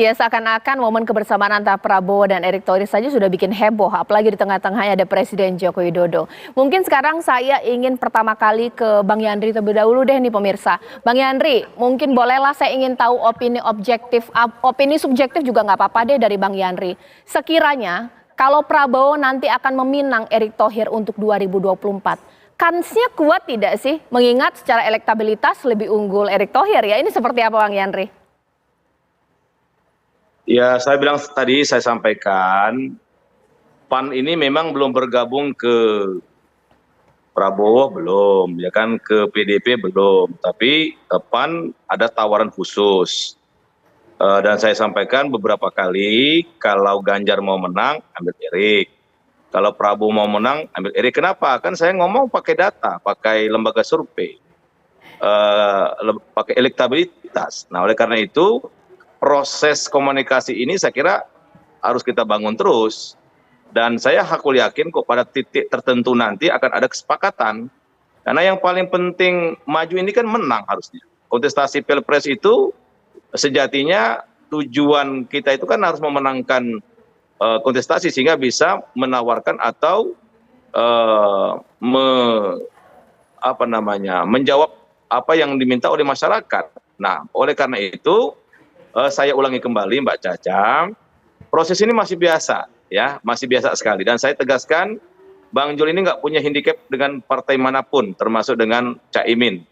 Ya, seakan-akan momen kebersamaan antara Prabowo dan Erick Thohir saja sudah bikin heboh, apalagi di tengah-tengahnya ada Presiden Joko Widodo. Mungkin sekarang saya ingin pertama kali ke Bang Yandri terlebih dahulu deh nih pemirsa. Bang Yandri, mungkin bolehlah saya ingin tahu opini subjektif juga nggak apa-apa deh dari Bang Yandri. Sekiranya kalau Prabowo nanti akan meminang Erick Thohir untuk 2024, kansnya kuat tidak sih? Mengingat secara elektabilitas lebih unggul Erick Thohir ya. Ini seperti apa Bang Yandri? Ya, saya bilang tadi, saya sampaikan, PAN ini memang belum bergabung ke Prabowo, belum, ya kan, ke PDIP belum, tapi PAN ada tawaran khusus. Dan saya sampaikan beberapa kali, kalau Ganjar mau menang, ambil Erick. Kalau Prabowo mau menang, ambil Erick. Kenapa? Kan saya ngomong pakai data, pakai lembaga survei, pakai elektabilitas. Nah, oleh karena itu, proses komunikasi ini saya kira harus kita bangun terus. Dan saya hakul yakin kok pada titik tertentu nanti akan ada kesepakatan. Karena yang paling penting maju ini kan menang harusnya. Kontestasi Pilpres itu sejatinya tujuan kita itu kan harus memenangkan kontestasi sehingga bisa menawarkan atau menjawab apa yang diminta oleh masyarakat. Nah, oleh karena itu saya ulangi kembali Mbak Caca, proses ini masih biasa, ya, masih biasa sekali. Dan saya tegaskan, Bang Jul ini nggak punya handicap dengan partai manapun, termasuk dengan Caimin.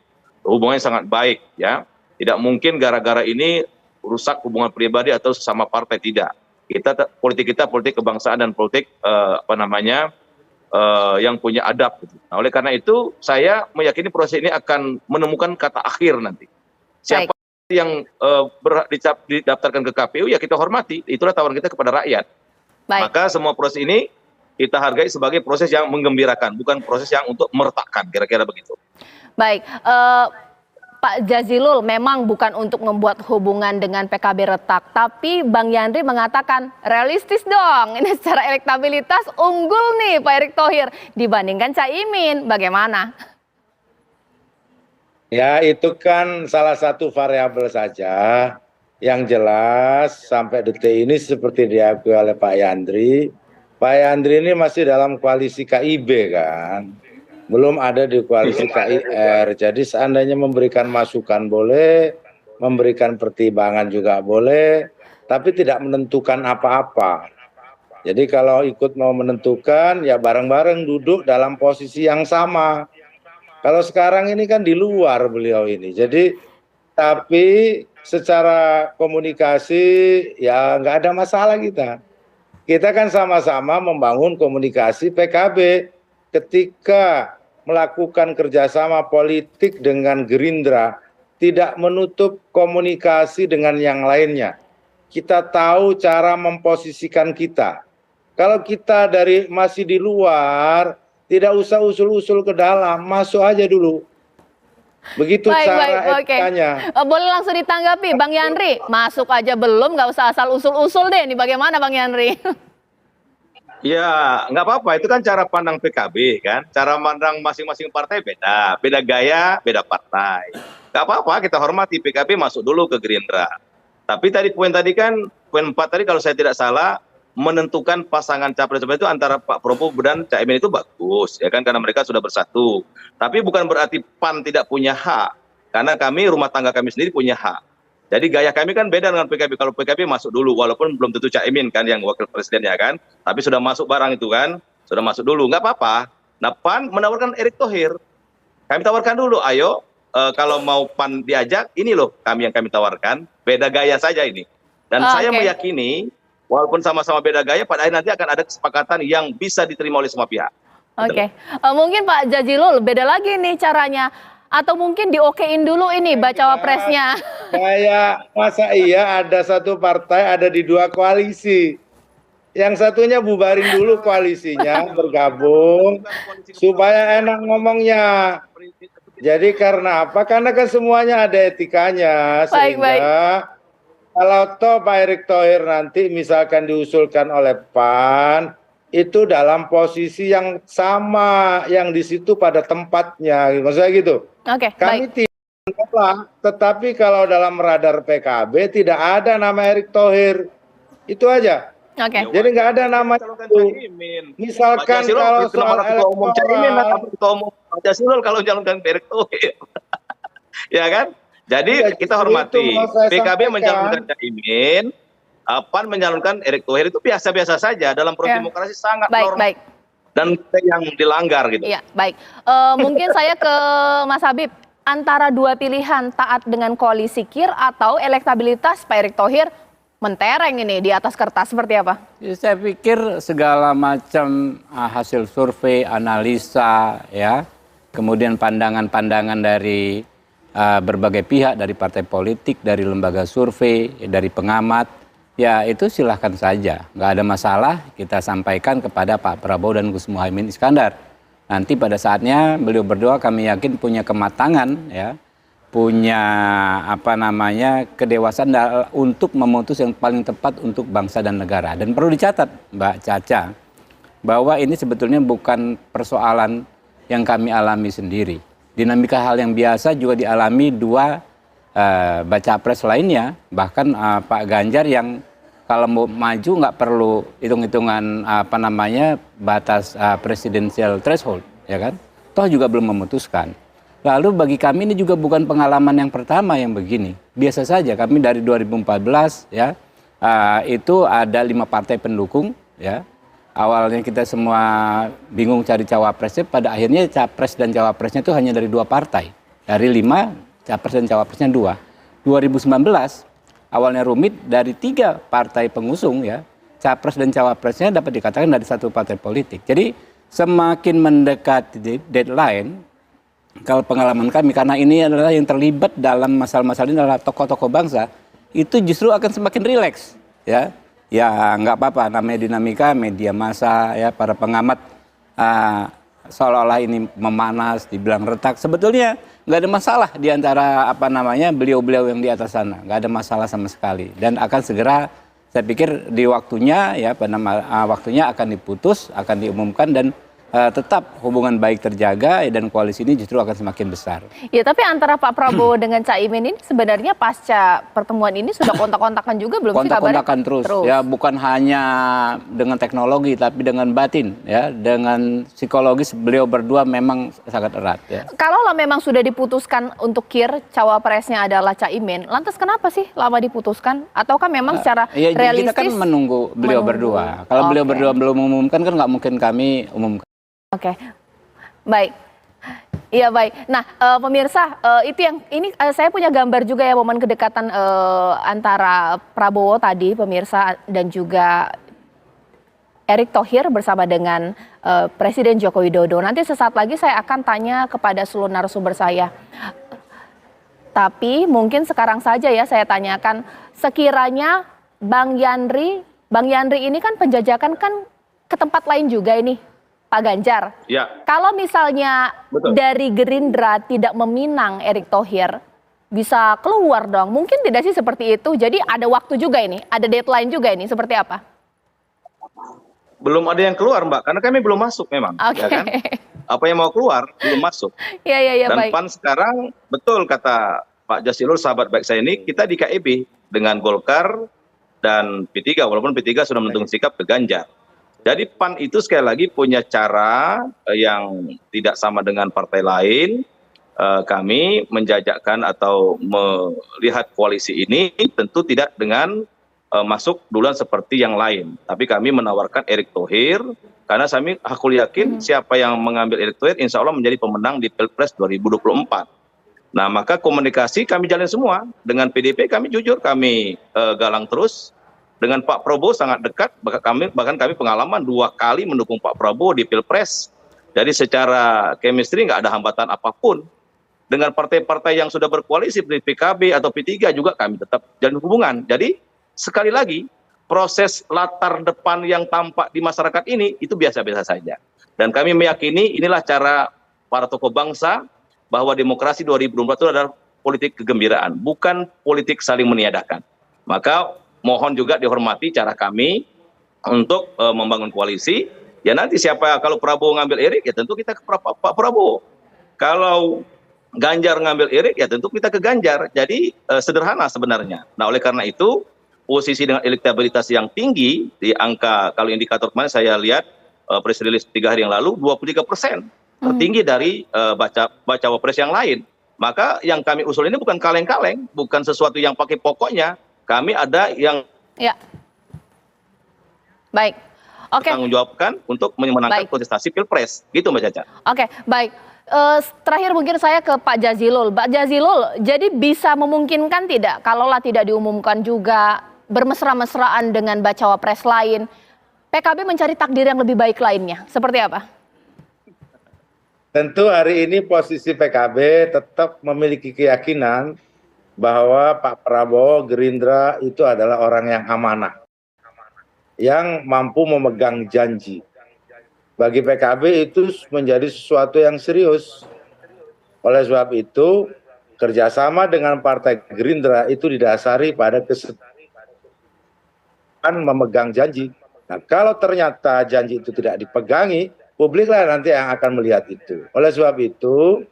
Hubungannya sangat baik, ya. Tidak mungkin gara-gara ini rusak hubungan pribadi atau sesama partai, tidak. Politik kita politik kebangsaan dan politik yang punya adab. Nah, oleh karena itu saya meyakini proses ini akan menemukan kata akhir nanti. Siapa yang didaftarkan ke KPU, ya kita hormati, itulah tawaran kita kepada rakyat. Maka semua proses ini kita hargai sebagai proses yang menggembirakan, bukan proses yang untuk meretakkan, kira-kira begitu. Baik, Pak Jazilul, memang bukan untuk membuat hubungan dengan PKB retak, tapi Bang Yandri mengatakan realistis dong, ini secara elektabilitas unggul nih Pak Erick Thohir dibandingkan Caimin, bagaimana? Ya, itu kan salah satu variabel saja. Yang jelas sampai detik ini seperti diakui oleh Pak Yandri ini masih dalam koalisi KIB kan, belum ada di koalisi KIR. Jadi seandainya memberikan masukan boleh, memberikan pertimbangan juga boleh, tapi tidak menentukan apa-apa. Jadi kalau ikut mau menentukan, ya bareng-bareng duduk dalam posisi yang sama. Kalau sekarang ini kan di luar beliau ini, jadi tapi secara komunikasi ya nggak ada masalah kita. Kita kan sama-sama membangun komunikasi PKB ketika melakukan kerjasama politik dengan Gerindra, tidak menutup komunikasi dengan yang lainnya. Kita tahu cara memposisikan kita. Kalau kita masih di luar, tidak usah usul-usul ke dalam, masuk aja dulu. Begitu cara etikanya. Boleh langsung ditanggapi, Bang Yandri. Masuk aja belum, nggak usah asal usul-usul deh. Ini bagaimana Bang Yandri? Ya, nggak apa-apa. Itu kan cara pandang PKB kan. Cara pandang masing-masing partai beda. Beda gaya, beda partai. Nggak apa-apa, kita hormati PKB masuk dulu ke Gerindra. Tapi tadi poin 4 tadi kalau saya tidak salah, menentukan pasangan capres itu antara Pak Prabowo dan Caimin itu bagus, ya kan, karena mereka sudah bersatu. Tapi bukan berarti PAN tidak punya hak, karena rumah tangga kami sendiri punya hak. Jadi gaya kami kan beda dengan PKB. Kalau PKB masuk dulu, walaupun belum tentu Caimin kan yang wakil presidennya kan, tapi sudah masuk barang itu kan, sudah masuk dulu, nggak apa-apa. Nah, PAN menawarkan Erick Thohir, kami tawarkan dulu, ayo kalau mau PAN diajak, ini loh yang kami tawarkan, beda gaya saja ini. Dan saya meyakini walaupun sama-sama beda gaya, pada akhirnya nanti akan ada kesepakatan yang bisa diterima oleh semua pihak. Mungkin Pak Jazilul beda lagi nih caranya, atau mungkin diokein dulu ini bacawa presnya. Kayak masa iya ada satu partai ada di dua koalisi, yang satunya bubarin dulu koalisinya, bergabung supaya enak ngomongnya. Jadi karena apa? Karena kan semuanya ada etikanya, sehingga kalau toh Pak Erick Thohir nanti misalkan diusulkan oleh PAN, itu dalam posisi yang sama, yang di situ pada tempatnya, maksudnya gitu. Oke, kami baik. Tetapi kalau dalam radar PKB tidak ada nama Erick Thohir. Itu aja. Oke. Jadi nggak ada nama Calonkan itu. Caimin. Misalkan Pak Jasilul, kalau kenapa soal ketua umum Caimin atau elektoral, ketua umum Pak Jasilul kalau calonkan Erick Thohir? Ya kan? Jadi ya, kita justru hormati. itu mau saya PKB sampaikan. mencalonkan Caimin, PAN mencalonkan Erick Thohir itu biasa-biasa saja dalam proses Ya. demokrasi sangat Baik, normal baik. dan yang dilanggar gitu. Iya, baik. Mungkin saya ke Mas Habib, antara dua pilihan taat dengan koalisi KIR atau elektabilitas Pak Erick Thohir mentereng ini di atas kertas, seperti apa? Ya, saya pikir segala macam hasil survei, analisa, ya, kemudian pandangan-pandangan dari berbagai pihak, dari partai politik, dari lembaga survei, dari pengamat, ya itu silahkan saja, nggak ada masalah kita sampaikan kepada Pak Prabowo dan Gus Muhaimin Iskandar. Nanti pada saatnya beliau berdua kami yakin punya kematangan, ya, punya kedewasaan untuk memutus yang paling tepat untuk bangsa dan negara. Dan perlu dicatat, Mbak Caca, bahwa ini sebetulnya bukan persoalan yang kami alami sendiri. Dinamika hal yang biasa juga dialami dua baca pres lainnya, bahkan Pak Ganjar yang kalau mau maju nggak perlu hitung-hitungan batas presidensial threshold, ya kan? Toh juga belum memutuskan. Lalu bagi kami ini juga bukan pengalaman yang pertama yang begini. Biasa saja kami dari 2014 ya itu ada 5 partai pendukung ya. Awalnya kita semua bingung cari cawapresnya, pada akhirnya capres dan cawapresnya itu hanya dari 2 partai. Dari 5 capres dan cawapresnya 2. 2019 awalnya rumit dari 3 partai pengusung ya. Capres dan cawapresnya dapat dikatakan dari 1 partai politik. Jadi semakin mendekati deadline, kalau pengalaman kami, karena ini adalah yang terlibat dalam masalah-masalah ini adalah tokoh-tokoh bangsa, itu justru akan semakin rileks, ya. Ya nggak apa-apa, namanya dinamika media massa, ya, para pengamat seolah-olah ini memanas, dibilang retak. Sebetulnya nggak ada masalah di antara beliau-beliau yang di atas sana, nggak ada masalah sama sekali. Dan akan segera, saya pikir di waktunya, ya, waktunya akan diputus, akan diumumkan dan tetap hubungan baik terjaga dan koalisi ini justru akan semakin besar. Ya, tapi antara Pak Prabowo dengan Caimin ini sebenarnya pasca pertemuan ini sudah kontak-kontakan juga belum sih kabarnya? Kontak-kontakan terus, ya, bukan hanya dengan teknologi tapi dengan batin, ya, dengan psikologis beliau berdua memang sangat erat, ya. Kalau memang sudah diputuskan untuk KIR, cawapresnya adalah Caimin, lantas kenapa sih lama diputuskan? Ataukah memang secara Ya, realistis? kita kan menunggu beliau berdua. Kalau beliau berdua belum mengumumkan kan nggak mungkin kami umumkan. Oke, baik. Iya, baik. Nah, pemirsa, itu yang ini saya punya gambar juga ya momen kedekatan antara Prabowo tadi, pemirsa, dan juga Erick Thohir bersama dengan Presiden Joko Widodo. Nanti sesaat lagi saya akan tanya kepada seluruh narasumber saya. Tapi mungkin sekarang saja ya saya tanyakan, sekiranya Bang Yandri ini kan penjajakan kan ke tempat lain juga ini, Pak Ganjar. Ya. Kalau misalnya Betul. dari Gerindra tidak meminang Erick Thohir, bisa keluar dong. Mungkin tidak sih seperti itu. Jadi ada waktu juga ini, ada deadline juga ini, seperti apa? Belum ada yang keluar, Mbak, karena kami belum masuk memang. Oke. Ya kan? Apa yang mau keluar belum masuk. Ya, Dan baik. PAN sekarang, betul kata Pak Jasilul, sahabat baik saya ini, kita di KIB dengan Golkar dan P3, walaupun P3 sudah menentukan sikap ke Ganjar. Jadi PAN itu sekali lagi punya cara yang tidak sama dengan partai lain. Kami menjajakkan atau melihat koalisi ini tentu tidak dengan masuk duluan seperti yang lain. Tapi kami menawarkan Erick Thohir, karena aku yakin siapa yang mengambil Erick Thohir insya Allah menjadi pemenang di Pilpres 2024. Nah, maka komunikasi kami jalin semua. Dengan PDP kami jujur, kami galang terus. Dengan Pak Prabowo sangat dekat, bahkan kami pengalaman 2 kali mendukung Pak Prabowo di Pilpres. Jadi secara chemistry nggak ada hambatan apapun. Dengan partai-partai yang sudah berkoalisi seperti PKB atau P3 juga kami tetap jalin hubungan. Jadi sekali lagi, proses latar depan yang tampak di masyarakat ini itu biasa-biasa saja. Dan kami meyakini inilah cara para tokoh bangsa bahwa demokrasi 2024 itu adalah politik kegembiraan, bukan politik saling meniadakan. Maka mohon juga dihormati cara kami untuk membangun koalisi. Ya nanti kalau Prabowo ngambil Erick, ya tentu kita ke Pak Prabowo. Kalau Ganjar ngambil Erik, ya tentu kita ke Ganjar. Jadi sederhana sebenarnya. Nah, oleh karena itu posisi dengan elektabilitas yang tinggi di angka, kalau indikator kemarin saya lihat press release 3 hari yang lalu 23%, tertinggi dari bacawa pres yang lain. Maka yang kami usul ini bukan kaleng-kaleng, bukan sesuatu yang pakai pokoknya. Kami ada yang Ya. Baik. Oke. tanggung jawabkan untuk memenangkan kontestasi Pilpres. Gitu Mbak Caca. Oke, baik. Terakhir mungkin saya ke Pak Jazilul. Pak Jazilul, jadi bisa memungkinkan tidak, kalaulah tidak diumumkan juga bermesra-mesraan dengan bacawa pres lain, PKB mencari takdir yang lebih baik lainnya? Seperti apa? Tentu hari ini posisi PKB tetap memiliki keyakinan bahwa Pak Prabowo Gerindra itu adalah orang yang amanah, yang mampu memegang janji. Bagi PKB itu menjadi sesuatu yang serius. Oleh sebab itu, kerjasama dengan Partai Gerindra itu didasari pada kesepakatan memegang janji. Nah, kalau ternyata janji itu tidak dipegangi, publiklah nanti yang akan melihat itu. Oleh sebab itu,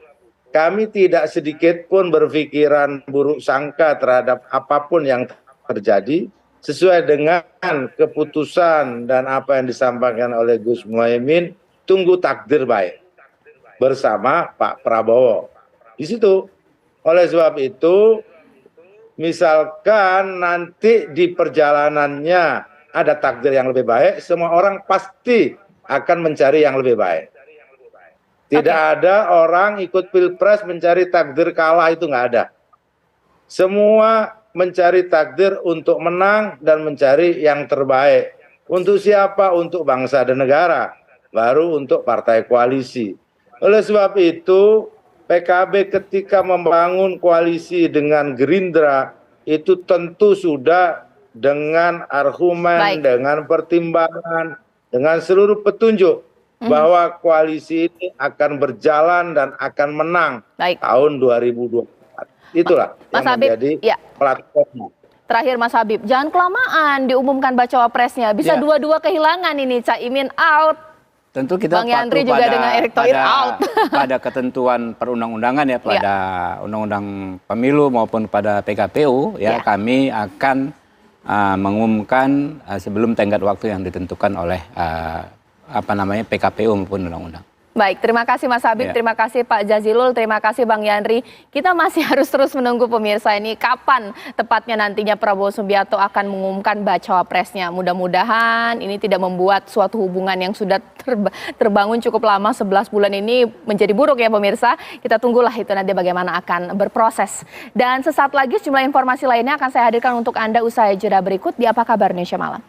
kami tidak sedikit pun berpikiran buruk sangka terhadap apapun yang terjadi, sesuai dengan keputusan dan apa yang disampaikan oleh Gus Muhaimin, tunggu takdir baik bersama Pak Prabowo. Di situ. Oleh sebab itu, misalkan nanti di perjalanannya ada takdir yang lebih baik, semua orang pasti akan mencari yang lebih baik. Tidak ada orang ikut Pilpres mencari takdir kalah, itu nggak ada. Semua mencari takdir untuk menang dan mencari yang terbaik. Untuk siapa? Untuk bangsa dan negara. Baru untuk partai koalisi. Oleh sebab itu, PKB ketika membangun koalisi dengan Gerindra, itu tentu sudah dengan argumen, dengan pertimbangan, dengan seluruh petunjuk bahwa koalisi ini akan berjalan dan akan menang tahun 2024. Itulah Mas yang Habib, menjadi platformnya. Terakhir Mas Habib, jangan kelamaan diumumkan bacawa presnya. Bisa dua-dua kehilangan ini, Caimin out. Tentu kita Bang Yandri patuh juga dengan Erick Thohir out. pada ketentuan perundang-undangan ya, pada undang-undang pemilu maupun pada PKPU ya, kami akan mengumumkan sebelum tenggat waktu yang ditentukan oleh PKPU maupun undang-undang. Baik, terima kasih Mas Habib, terima kasih Pak Jazilul, terima kasih Bang Yandri. Kita masih harus terus menunggu pemirsa ini kapan tepatnya nantinya Prabowo Subianto akan mengumumkan bacawa presnya. Mudah-mudahan ini tidak membuat suatu hubungan yang sudah terbangun cukup lama 11 bulan ini menjadi buruk ya pemirsa. Kita tunggulah itu nanti bagaimana akan berproses. Dan sesaat lagi sejumlah informasi lainnya akan saya hadirkan untuk Anda usai jeda berikut di Apa Kabar Indonesia Malam.